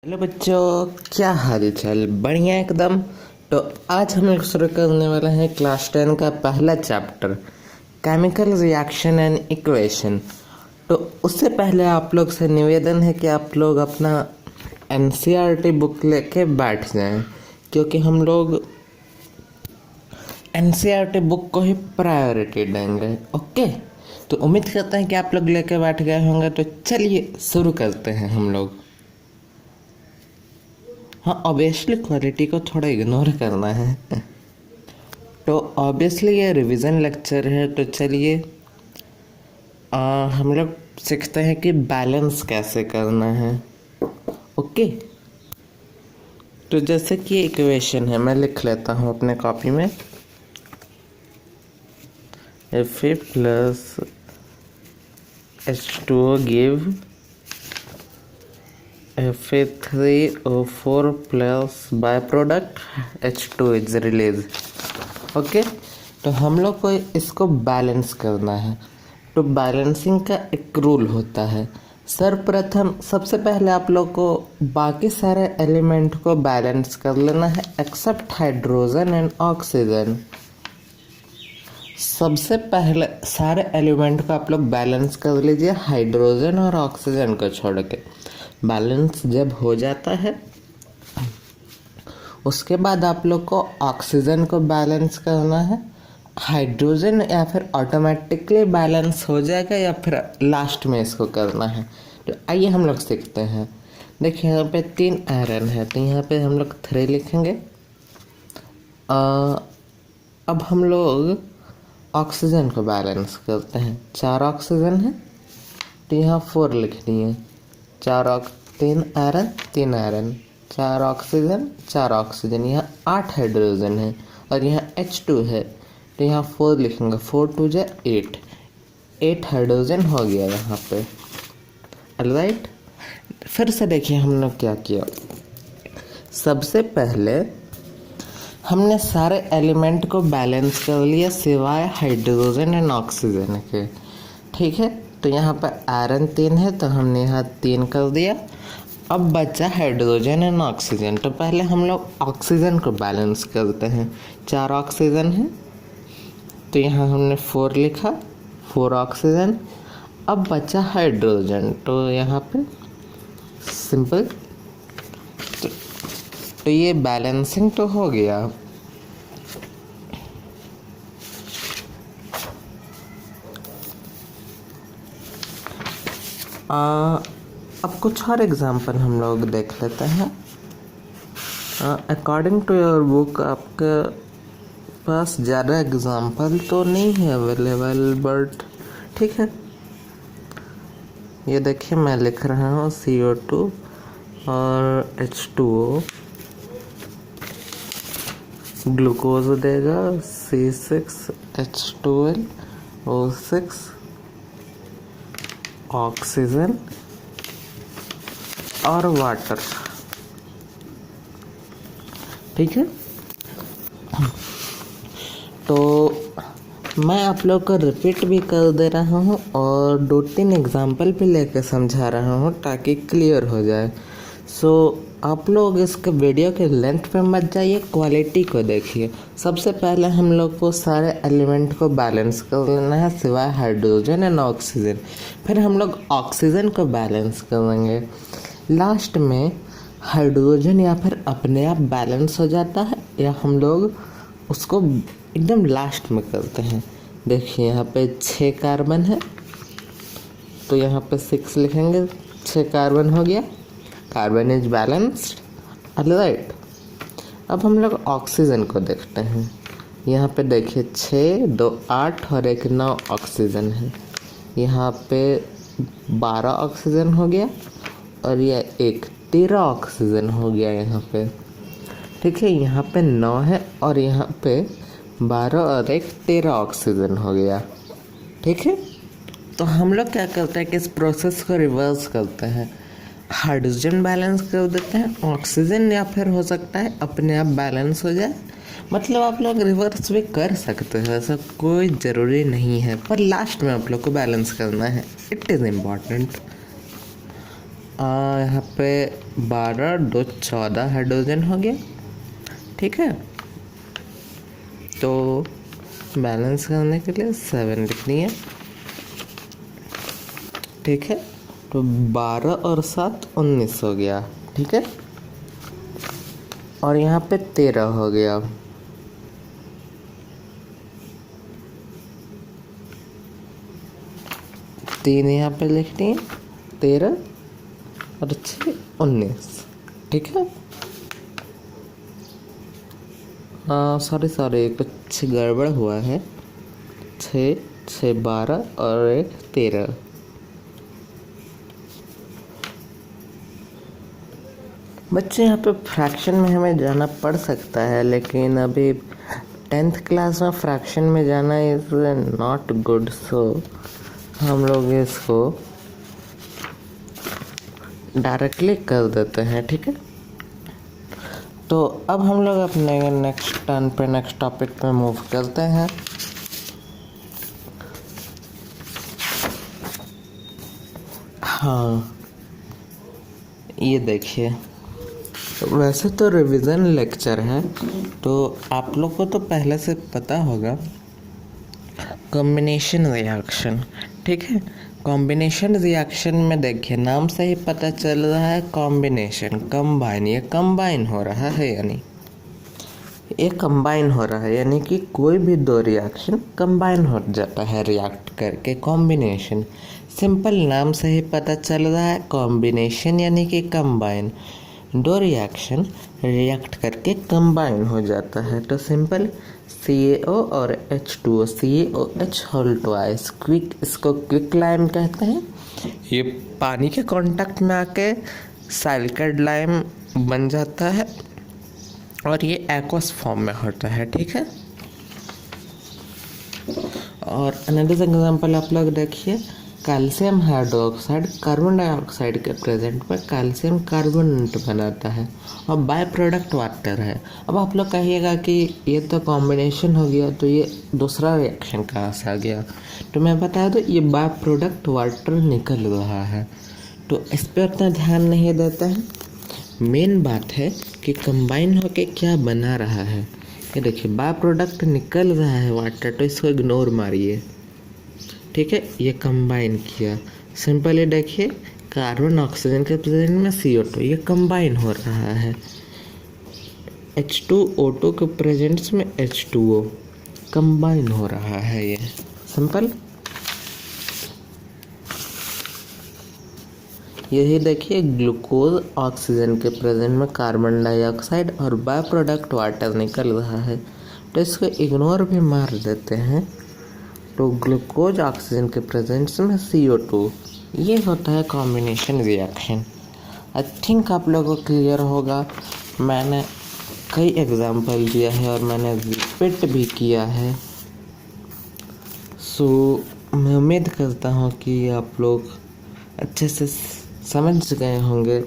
Hello बच्चों, क्या हाल चाल? बढ़िया एकदम। तो आज हम लोग शुरू करने वाला है क्लास 10 का पहला chapter, chemical reaction and equation. तो उससे पहले आप लोग से निवेदन है कि आप लोग अपना एनसीईआरटी बुक लेके बैठ जाएं, क्योंकि हम लोग एनसीईआरटी बुक को ही प्रायोरिटी देंगे। ओके, तो उम्मीद करते हैं कि आप लोग लेके बैठ गए होंगे। तो चलिए शुरू करते हैं हम लोग। हाँ, ऑब्वियसली क्वालिटी को थोड़ा इग्नोर करना है। तो ऑब्वियसली ये रिवीजन लेक्चर है, तो चलिए हम लोग सीखते हैं कि बैलेंस कैसे करना है। ओके, तो जैसे कि इक्वेशन है, मैं लिख लेता हूँ अपने कॉपी में। Fe plus H2O give Fe3O4 plus by product H2 is release. Okay, तो हम लोग को इसको बैलेंस करना है। तो बैलेंसिंग का एक रूल होता है। सर्वप्रथम सबसे पहले आप लोग को बाकी सारे एलिमेंट को बैलेंस कर लेना है एक्सेप्ट हाइड्रोजन एंड ऑक्सीजन। सबसे पहले सारे एलिमेंट को आप लोग बैलेंस कर लीजिए, हाइड्रोजन और ऑक्सीजन को छोड़ के। बैलेंस जब हो जाता है उसके बाद आप लोग को ऑक्सीजन को बैलेंस करना है। हाइड्रोजन या फिर ऑटोमेटिकली बैलेंस हो जाएगा या फिर लास्ट में इसको करना है। तो आइए हम लोग सीखते हैं। देखिए यहाँ पे 3 आयरन है, तो यहाँ पे हम लोग 3 लिखेंगे। अब हम लोग ऑक्सीजन को बैलेंस करते हैं। 4 ऑक्सीजन है तो यहाँ 4 लिख दिए। 3 आयरन 3 आयरन, 4 ऑक्सीजन 4 ऑक्सीजन, यहाँ 8 हाइड्रोजन है और यहाँ H2 है, तो यहाँ 4 लिखेंगे। 4 2 जा 8 हाइड्रोजन हो गया यहाँ पे। राइट, फिर से देखिए हम लोग क्या किया। सबसे पहले हमने सारे एलिमेंट को बैलेंस कर लिया सिवाय हाइड्रोजन एंड ऑक्सीजन के। ठीक है, तो यहाँ पर आयरन 3 है तो हमने यहाँ 3 कर दिया। अब बचा हाइड्रोजन एंड ऑक्सीजन, तो पहले हम लोग ऑक्सीजन को बैलेंस करते हैं। 4 ऑक्सीजन है तो यहाँ हमने 4 लिखा, 4 ऑक्सीजन। अब बचा हाइड्रोजन, तो यहाँ पे सिंपल। तो ये बैलेंसिंग तो हो गया। अब कुछ और एग्जांपल हम लोग देख लेते हैं। अकॉर्डिंग टू योर बुक आपके पास ज़्यादा एग्जांपल तो नहीं है अवेलेबल, बट ठीक है। ये देखिए मैं लिख रहा हूँ CO2 और H2O, ग्लूकोज देगा C6H12 O6, ऑक्सीजन और वाटर। ठीक है, तो मैं आप लोग को रिपीट भी कर दे रहा हूँ और 2-3 एग्जाम्पल भी लेकर समझा रहा हूँ ताकि क्लियर हो जाए। सो आप लोग इसके वीडियो के लेंथ पे मत जाइए, क्वालिटी को देखिए। सबसे पहले हम लोग को सारे एलिमेंट को बैलेंस कर लेना है सिवाय हाइड्रोजन एंड ऑक्सीजन। फिर हम लोग ऑक्सीजन को बैलेंस करेंगे। लास्ट में हाइड्रोजन या फिर अपने आप बैलेंस हो जाता है या हम लोग उसको एकदम लास्ट में करते हैं। देखिए यहाँ पे 6 कार्बन है तो यहाँ पे 6 लिखेंगे। 6 कार्बन हो गया, कार्बन इज बैलेंस्ड। राइट, अब हम लोग ऑक्सीजन को देखते हैं। यहाँ पे देखिए 6 2 8 और 1 9 ऑक्सीजन है। यहाँ पे 12 ऑक्सीजन हो गया और यह 1 13 ऑक्सीजन हो गया यहाँ पे। ठीक है, यहाँ पे 9 है और यहाँ पे 12 और 1 13 ऑक्सीजन हो गया। ठीक है, तो हम लोग क्या करते हैं कि इस प्रोसेस को रिवर्स करते हैं। हाइड्रोजन बैलेंस कर देते हैं, ऑक्सीजन या फिर हो सकता है अपने आप बैलेंस हो जाए। मतलब आप लोग रिवर्स भी कर सकते हैं, ऐसा कोई ज़रूरी नहीं है, पर लास्ट में आप लोग को बैलेंस करना है। It is important. यहाँ पे 12 2 14 हाइड्रोजन हो गया। ठीक है, तो बैलेंस करने के लिए 7 लिखनी है। ठीक है, तो 12 और 7 19 हो गया। ठीक है, और यहाँ पे 13 हो गया। तीन यहाँ पे लिखनी है, 13 और 6 19। ठीक है, सॉरी कुछ गड़बड़ हुआ है। 6 6 12 और 1 13। बच्चे यहाँ पे फ्रैक्शन में हमें जाना पड़ सकता है, लेकिन अभी 10th क्लास में फ्रैक्शन में जाना इज़ नॉट गुड, सो हम लोग इसको डायरेक्टली कर देते हैं। ठीक है, तो अब हम लोग अपने नेक्स्ट टॉपिक पे मूव करते हैं। हाँ, ये देखिए, वैसे तो रिवीजन लेक्चर है, तो आप लोग को तो पहले से पता होगा कॉम्बिनेशन रिएक्शन। ठीक है, कॉम्बिनेशन रिएक्शन में देखिए, नाम से ही पता चल रहा है कॉम्बिनेशन, कंबाइन, ये कंबाइन हो रहा है, यानी ये कंबाइन हो रहा है, यानी कि कोई भी दो रिएक्शन कंबाइन हो जाता है रिएक्ट करके, कॉम्बिनेशन। सिंपल नाम से ही पता चल रहा है कॉम्बिनेशन यानी कि कंबाइन, दो रिएक्शन रिएक्ट करके कंबाइन हो जाता है। तो सिंपल CaO और H2O, CaOH whole twice, quick, इसको क्विक लाइम कहते हैं। ये पानी के कांटेक्ट में आके साइक्लिक लाइम बन जाता है और ये एक्वस फॉर्म में होता है। ठीक है, और अनदर एग्जांपल आप लोग देखिए, कैल्शियम हाइड्रोक्साइड कार्बन डाइऑक्साइड के प्रेजेंट में कैल्शियम कार्बोनेट बनाता है और बाय प्रोडक्ट वाटर है। अब आप लोग कहिएगा कि ये तो कॉम्बिनेशन हो गया, तो ये दूसरा रिएक्शन कहाँ से आ गया? तो मैं बता दूँ, ये बाय प्रोडक्ट वाटर निकल रहा है, तो इस पर उतना ध्यान नहीं देता है। मेन बात है कि कंबाइन होके क्या बना रहा है। ये देखिए, बाय प्रोडक्ट निकल रहा है वाटर, तो इसको इग्नोर मारिए। ठीक है, ये कंबाइन किया। सिंपली देखिए, कार्बन ऑक्सीजन के प्रेजेंट में CO2, ये कंबाइन हो रहा है। H2O2 के प्रेजेंस में H2O, कंबाइन हो रहा है। ये सिंपल, यही देखिए, ग्लूकोज ऑक्सीजन के प्रेजेंट में कार्बन डाइऑक्साइड और बाय प्रोडक्ट वाटर निकल रहा है, तो इसको इग्नोर भी मार देते हैं। तो ग्लूकोज ऑक्सीजन के प्रेजेंस में CO2, ये होता है कॉम्बिनेशन रिएक्शन। आई थिंक आप लोगों को क्लियर होगा। मैंने कई एग्जाम्पल दिया है और मैंने रिपीट भी किया है, सो मैं उम्मीद करता हूँ कि आप लोग अच्छे से समझ गए होंगे।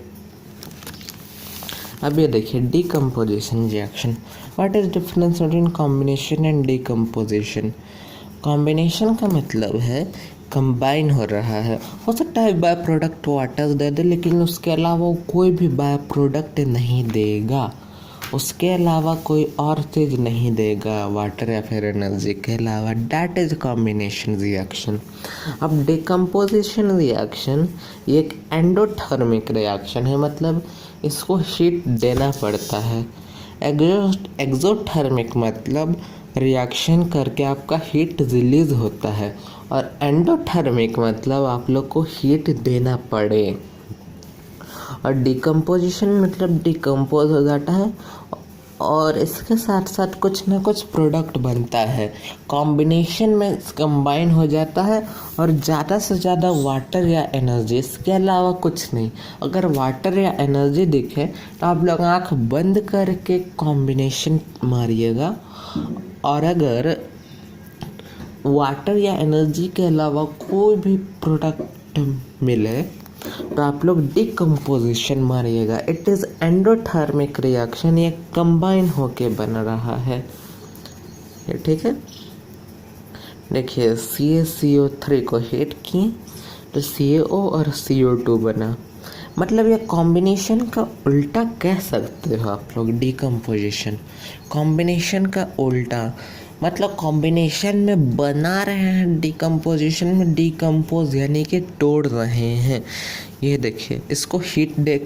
अब ये देखिए, decomposition reaction. What is difference between combination and decomposition? Combination का मतलब है कंबाइन हो रहा है, हो सकता है बाय प्रोडक्ट वाटर दे दे, लेकिन उसके अलावा वो कोई भी बाय प्रोडक्ट नहीं देगा, उसके अलावा कोई और चीज़ नहीं देगा वाटर या फिर एनर्जी के अलावा। That is combination reaction. अब डिकम्पोजिशन रिएक्शन ये एक एंडोथर्मिक रिएक्शन है, मतलब इसको हीट देना पड़ता है। एक्सोथर्मिक मतलब रिएक्शन करके आपका हीट रिलीज होता है, और एंडोथर्मिक मतलब आप लोग को हीट देना पड़े। और डिकम्पोजिशन मतलब डिकम्पोज हो जाता है और इसके साथ साथ कुछ ना कुछ प्रोडक्ट बनता है। कॉम्बिनेशन में कंबाइन हो जाता है और ज़्यादा से ज़्यादा वाटर या एनर्जी, इसके अलावा कुछ नहीं। अगर वाटर या एनर्जी दिखे तो आप लोग आँख बंद करके कॉम्बिनेशन मारिएगा, और अगर वाटर या एनर्जी के अलावा कोई भी प्रोडक्ट मिले तो आप लोग डिकम्पोजिशन मारिएगा। इट इज़ एंडोथर्मिक रिएक्शन, ये कंबाइन होके बन रहा है। ये ठीक है, देखिए CaCO3 को हीट किए तो CaO और CO2 बना, मतलब ये कॉम्बिनेशन का उल्टा कह सकते हो आप लोग, डिकम्पोजिशन। कॉम्बिनेशन का उल्टा मतलब कॉम्बिनेशन में बना रहे हैं, डिकम्पोजिशन में डिकम्पोज यानी कि तोड़ रहे हैं। ये देखिए, इसको हीट दे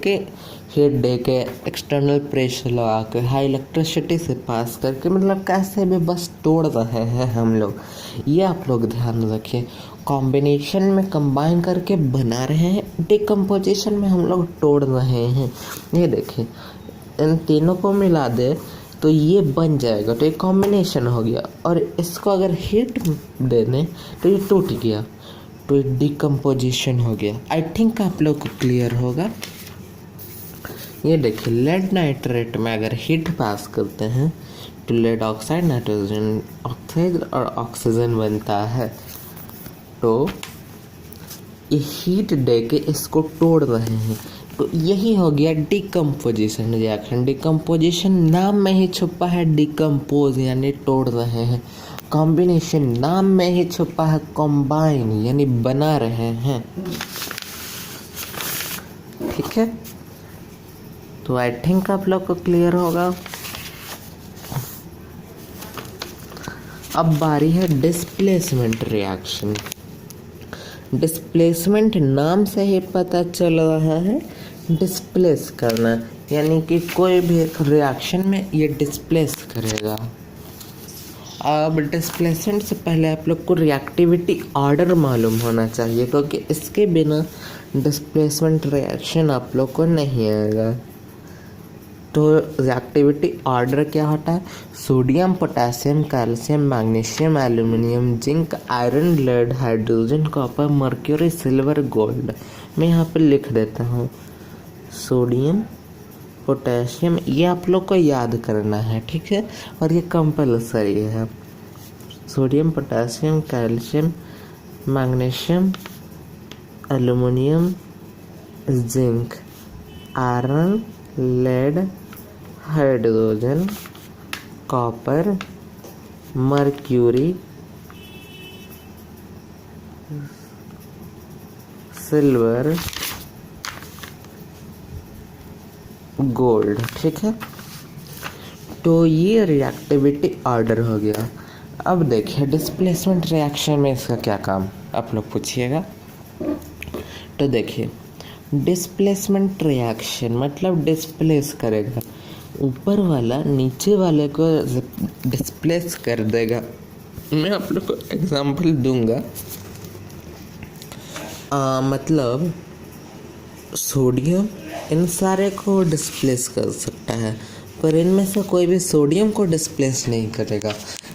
के एक्सटर्नल प्रेशर लगा के हाई इलेक्ट्रिसिटी से पास करके मतलब कैसे भी बस तोड़ रहे हैं हम लोग। ये आप लोग ध्यान रखिए, कॉम्बिनेशन में कंबाइन करके बना रहे हैं, डिकम्पोजिशन में हम लोग तोड़ रहे हैं। ये देखिए, इन तीनों को मिला दे तो ये बन जाएगा, तो ये कॉम्बिनेशन हो गया। और इसको अगर हीट दे दें तो ये टूट गया, तो ये डिकम्पोजिशन हो गया। आई थिंक आप लोग को क्लियर होगा। ये देखिए, लेड नाइट्रेट में अगर हीट पास करते हैं तो लेड ऑक्साइड, नाइट्रोजन ऑक्साइड और ऑक्सीजन बनता है। तो ये हीट दे के इसको तोड़ रहे हैं, तो यही हो गया डिकम्पोजिशन रिएक्शन। डिकम्पोजिशन नाम में ही छुपा है, डिकम्पोज यानी तोड़ रहे हैं। कॉम्बिनेशन नाम में ही छुपा है, कॉम्बाइन यानी बना रहे हैं। ठीक है, तो आई थिंक आप लोग को क्लियर होगा। अब बारी है डिस्प्लेसमेंट रिएक्शन। डिस्प्लेसमेंट नाम से ही पता चल रहा है, डिस्प्लेस करना, यानी कि कोई भी एक रिएक्शन में ये डिस्प्लेस करेगा। अब डिस्प्लेसमेंट से पहले आप लोग को रिएक्टिविटी ऑर्डर मालूम होना चाहिए, क्योंकि इसके बिना डिस्प्लेसमेंट रिएक्शन आप लोग को नहीं आएगा। तो रिएक्टिविटी ऑर्डर क्या होता है? Sodium, potassium, calcium, magnesium, aluminium, zinc, iron, lead, hydrogen, copper, mercury, silver, gold. मैं यहाँ पे लिख देता हूँ सोडियम, पोटेशियम, ये आप लोग को याद करना है, ठीक है, और ये कंपल्सरी है। Sodium, potassium, calcium, magnesium, aluminium, zinc, iron, lead, hydrogen, copper, mercury, silver, gold. ठीक है, तो ये रिएक्टिविटी ऑर्डर हो गया। अब देखिए डिस्प्लेसमेंट रिएक्शन में इसका क्या काम, आप लोग पूछिएगा। तो देखिए, डिस्प्लेसमेंट रिएक्शन मतलब डिस्प्लेस करेगा, ऊपर वाला नीचे वाले को डिस्प्लेस कर देगा। मैं आप लोग को एग्जांपल दूंगा। मतलब सोडियम इन सारे को डिस्प्लेस कर सकता है, पर इनमें से कोई भी सोडियम को डिस्प्लेस नहीं करेगा।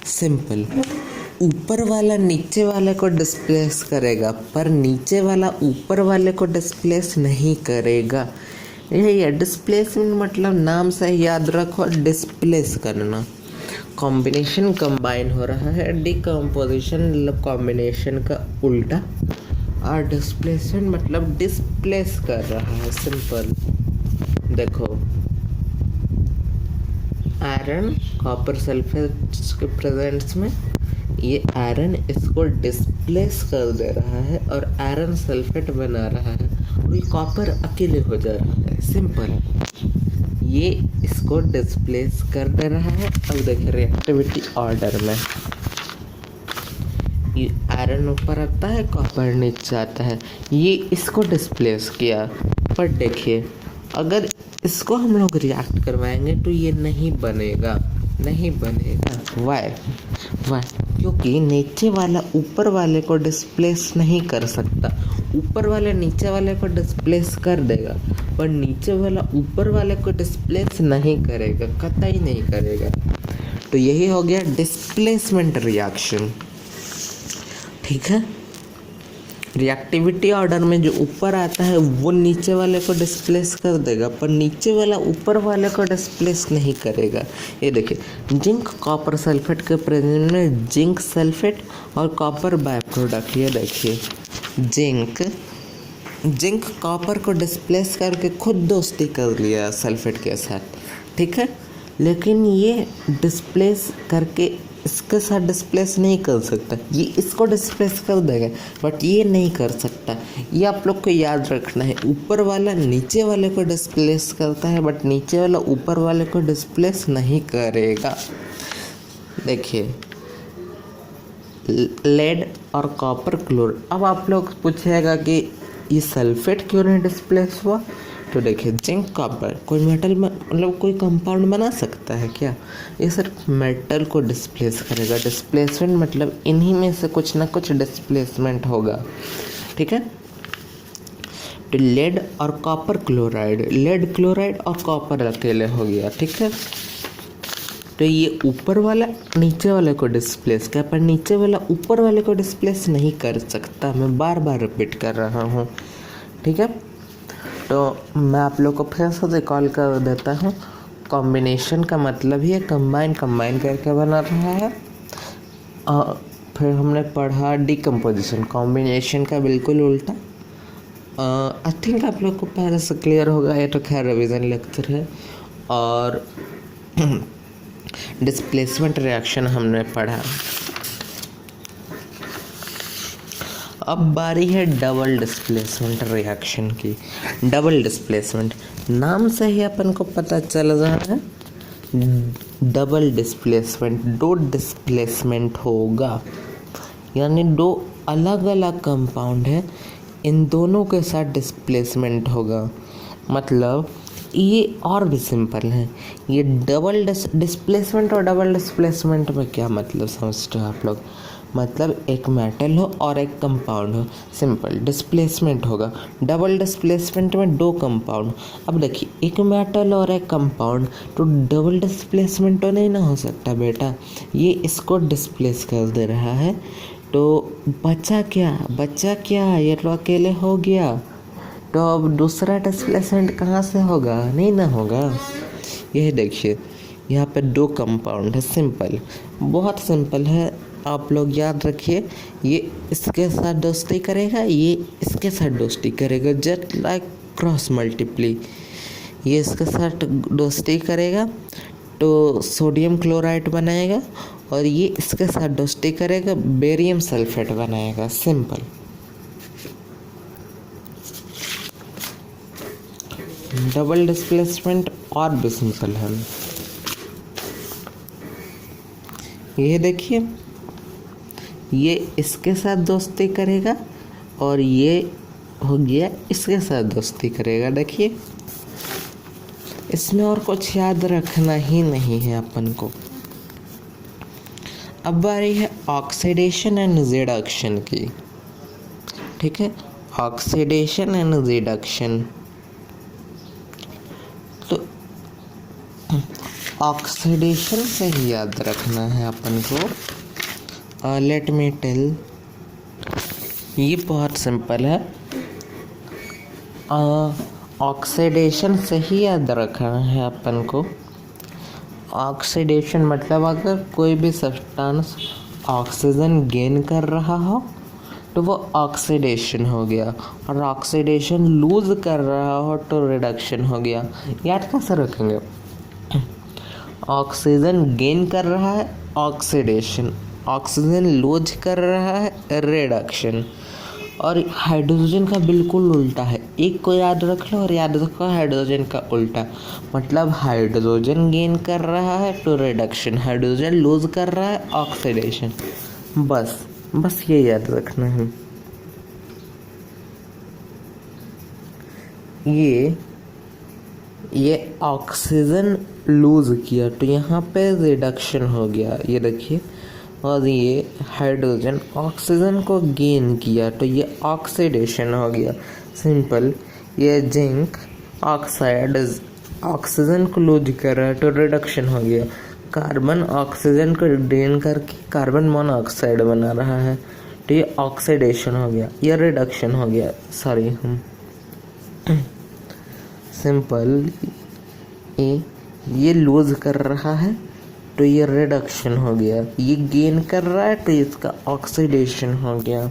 सिंपल, ऊपर वाला नीचे वाले को डिस्प्लेस करेगा, पर नीचे वाला ऊपर वाले को डिस्प्लेस नहीं करेगा। यही है डिस्प्लेसमेंट, मतलब नाम से याद रखो, डिस्प्लेस करना। कॉम्बिनेशन कंबाइन हो रहा है, डिकम्पोजिशन मतलब कॉम्बिनेशन का उल्टा, और डिस्प्लेसमेंट मतलब डिस्प्लेस कर रहा है। सिंपल देखो, आयरन कॉपर सल्फेट के प्रेजेंस में ये आयरन इसको डिस्प्लेस कर दे रहा है और आयरन सल्फेट बना रहा है, और ये कॉपर अकेले हो जा रहा है। सिंपल, ये इसको डिस्प्लेस कर दे रहा है। अब देखिए रिएक्टिविटी ऑर्डर में ये आयरन ऊपर आता है, कॉपर नीचे आता है, ये इसको डिस्प्लेस किया। पर देखिए, अगर इसको हम लोग रिएक्ट करवाएंगे तो ये नहीं बनेगा, नहीं बनेगा। वाई? क्योंकि नीचे वाला ऊपर वाले को डिस्प्लेस नहीं कर सकता। ऊपर वाले नीचे वाले को डिस्प्लेस कर देगा, पर नीचे वाला ऊपर वाले को डिस्प्लेस नहीं करेगा, कतई नहीं करेगा। तो यही हो गया डिस्प्लेसमेंट रिएक्शन। ठीक है, रिएक्टिविटी ऑर्डर में जो ऊपर आता है वो नीचे वाले को डिस्प्लेस कर देगा, पर नीचे वाला ऊपर वाले को डिस्प्लेस नहीं करेगा। ये देखिए, जिंक कॉपर सल्फेट के प्रेजेंस में जिंक सल्फेट और कॉपर बाय प्रोडक्ट। ये देखिए, जिंक कॉपर को डिस्प्लेस करके खुद दोस्ती कर लिया सल्फेट के साथ, ठीक है, लेकिन ये डिस्प्लेस करके इसके साथ डिस्प्लेस नहीं कर सकता, ये इसको डिस्प्लेस कर देगा बट ये नहीं कर सकता। ये आप लोग को याद रखना है, ऊपर वाला नीचे वाले को डिस्प्लेस करता है बट नीचे वाला ऊपर वाले को डिस्प्लेस नहीं करेगा। देखिए लेड और कॉपर क्लोराइड। अब आप लोग पूछेगा कि ये सल्फेट क्यों नहीं डिस्प्लेस हुआ, तो देखिए जिंक कॉपर कोई मेटल में मतलब कोई कंपाउंड बना सकता है क्या, ये सिर्फ मेटल को डिस्प्लेस करेगा। डिस्प्लेसमेंट मतलब इन्हीं में से कुछ ना कुछ डिस्प्लेसमेंट होगा, ठीक है। तो लेड और कॉपर क्लोराइड, लेड क्लोराइड और कॉपर अकेले हो गया, ठीक है। तो ये ऊपर वाला नीचे वाले को डिस्प्लेस कर, पर नीचे वाला ऊपर वाले को डिस्प्लेस नहीं कर सकता। मैं बार बार रिपीट कर रहा हूँ, ठीक है। तो मैं आप लोग को फिर से रिकॉल कर देता हूँ। कॉम्बिनेशन का मतलब ही है कंबाइन करके बना रहा है। फिर हमने पढ़ा डिकम्पोजिशन, कॉम्बिनेशन का बिल्कुल उल्टा। आई थिंक आप लोग को पहले से क्लियर होगा, ये तो खैर रिवीजन लेक्चर है। और डिस्प्लेसमेंट रिएक्शन हमने पढ़ा। अब बारी है डबल डिस्प्लेसमेंट रिएक्शन की। डबल डिस्प्लेसमेंट नाम से ही अपन को पता चल रहा है, डबल डिस्प्लेसमेंट, दो डिस्प्लेसमेंट होगा, यानी दो अलग अलग कंपाउंड है, इन दोनों के साथ डिस्प्लेसमेंट होगा। मतलब ये और भी सिंपल है, ये डबल डिस्प्लेसमेंट और डबल डिस्प्लेसमेंट में क्या मतलब समझते हो आप लोग। मतलब एक मेटल हो और एक कंपाउंड हो, सिंपल डिस्प्लेसमेंट होगा। डबल डिस्प्लेसमेंट में दो कंपाउंड। अब देखिए एक मेटल और एक कंपाउंड, तो डबल डिस्प्लेसमेंट तो नहीं ना हो सकता बेटा, ये इसको डिस्प्लेस कर दे रहा है। तो बचा क्या, ये तो अकेले हो गया। तो अब दूसरा डिस्प्लेसमेंट कहाँ से होगा, नहीं ना होगा। यह देखिए यहाँ पे दो कंपाउंड है, सिंपल, बहुत सिंपल है। आप लोग याद रखिए, ये इसके साथ दोस्ती करेगा, ये इसके साथ दोस्ती करेगा, जस्ट लाइक क्रॉस मल्टीप्ली। ये इसके साथ दोस्ती करेगा तो सोडियम क्लोराइड बनाएगा, और ये इसके साथ दोस्ती करेगा, बेरियम सल्फेट बनाएगा, सिंपल। डबल डिस्प्लेसमेंट और भी सिंपल है। ये देखिए ये इसके साथ दोस्ती करेगा और ये हो गया इसके साथ दोस्ती करेगा। देखिए इसमें और कुछ याद रखना ही नहीं है अपन को। अब बारी है ऑक्सीडेशन एंड रिडक्शन की, ठीक है। ऑक्सीडेशन एंड रिडक्शन, तो ऑक्सीडेशन से ही याद रखना है अपन को। लेट मी टेल, ये बहुत सिंपल है। ऑक्सीडेशन से ही याद रखना है अपन को। ऑक्सीडेशन मतलब अगर कोई भी सब्सटेंस ऑक्सीजन गेन कर रहा हो तो वो ऑक्सीडेशन हो गया, और ऑक्सीडेशन लूज कर रहा हो तो रिडक्शन हो गया। याद कैसे रखेंगे, ऑक्सीजन गेन कर रहा है ऑक्सीडेशन, ऑक्सीजन लूज कर रहा है रिडक्शन। और हाइड्रोजन का बिल्कुल उल्टा है, एक को याद रख लो और याद रखो हाइड्रोजन का उल्टा। मतलब हाइड्रोजन गेन कर रहा है तो रिडक्शन, हाइड्रोजन लूज कर रहा है ऑक्सीडेशन। बस ये याद रखना है। ये ऑक्सीजन लूज किया तो यहाँ पे रिडक्शन हो गया, ये देखिए। और ये हाइड्रोजन ऑक्सीजन को गेन किया तो ये ऑक्सीडेशन हो गया, सिंपल। ये जिंक ऑक्साइड ऑक्सीजन को लूज कर रहा है तो रिडक्शन हो गया। कार्बन ऑक्सीजन को गेन करके कार्बन मोनोऑक्साइड बना रहा है तो ये ऑक्सीडेशन हो गया, ये रिडक्शन हो गया, सॉरी सिंपल। ये लूज कर रहा है तो ये रिडक्शन हो गया, ये गेन कर रहा है तो इसका ऑक्सीडेशन हो गया।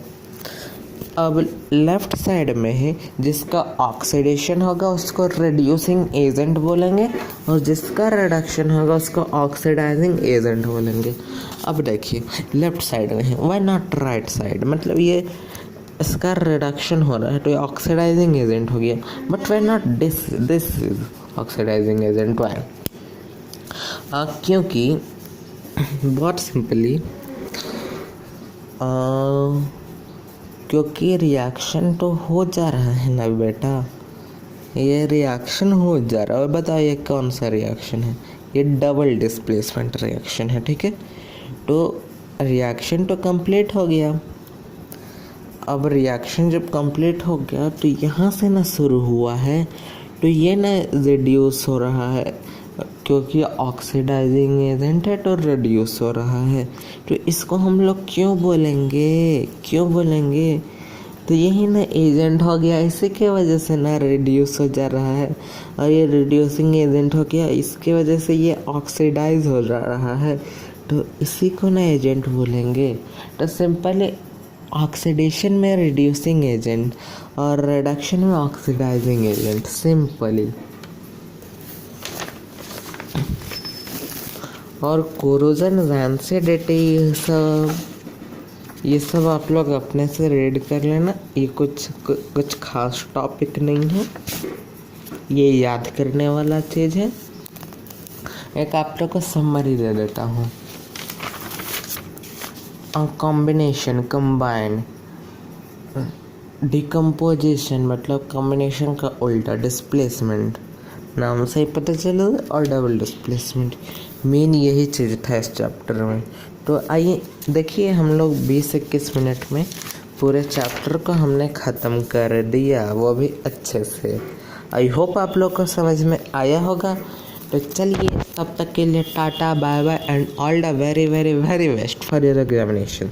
अब लेफ्ट साइड में है जिसका ऑक्सीडेशन होगा उसको रिड्यूसिंग एजेंट बोलेंगे, और जिसका रिडक्शन होगा उसको ऑक्सीडाइजिंग एजेंट बोलेंगे। अब देखिए लेफ्ट साइड में है, वाई नॉट राइट साइड, मतलब ये इसका रिडक्शन हो रहा है तो ये ऑक्सीडाइजिंग एजेंट हो गया, but why not this is oxidising agent, why? क्योंकि बहुत सिंपली क्योंकि रिएक्शन तो हो जा रहा है ना बेटा, ये रिएक्शन हो जा रहा है। और बताओ ये कौन सा रिएक्शन है? ये डबल डिस्प्लेसमेंट रिएक्शन है, ठीक है। तो रिएक्शन तो कंप्लीट हो गया। अब रिएक्शन जब कंप्लीट हो गया तो यहाँ से ना शुरू हुआ है, तो ये ना रिड्यूस हो रहा है, क्योंकि ऑक्सीडाइजिंग एजेंट है तो रिड्यूस हो रहा है। तो इसको हम लोग क्यों बोलेंगे? तो यही ना एजेंट हो गया, इसी के वजह से ना रिड्यूस हो जा रहा है, और ये रिड्यूसिंग एजेंट हो गया, इसके वजह से ये ऑक्सीडाइज हो जा रहा है, तो इसी को ना एजेंट बोलेंगे। तो सिंपली ऑक्सीडेशन में रिड्यूसिंग एजेंट और रिडक्शन में ऑक्सीडाइजिंग एजेंट, सिंपली। और कोरोजन, रैंसिडिटी, ये सब आप लोग अपने से रीड कर लेना, ये कुछ खास टॉपिक नहीं है, ये याद करने वाला चीज़ है। एक आप लोग को समरी दे देता हूँ। कॉम्बिनेशन, कंबाइन, डिकम्पोजिशन मतलब कॉम्बिनेशन का उल्टा, डिस्प्लेसमेंट नाम से ही पता चला, और डबल डिस्प्लेसमेंट, मेन यही चीज़ था इस चैप्टर में। तो आइए देखिए, हम लोग 20-21 मिनट में पूरे चैप्टर को हमने ख़त्म कर दिया, वो भी अच्छे से। आई होप आप लोग को समझ में आया होगा। तो चलिए तब तक के लिए ta-ta, bye bye and all the very very very best for your examination.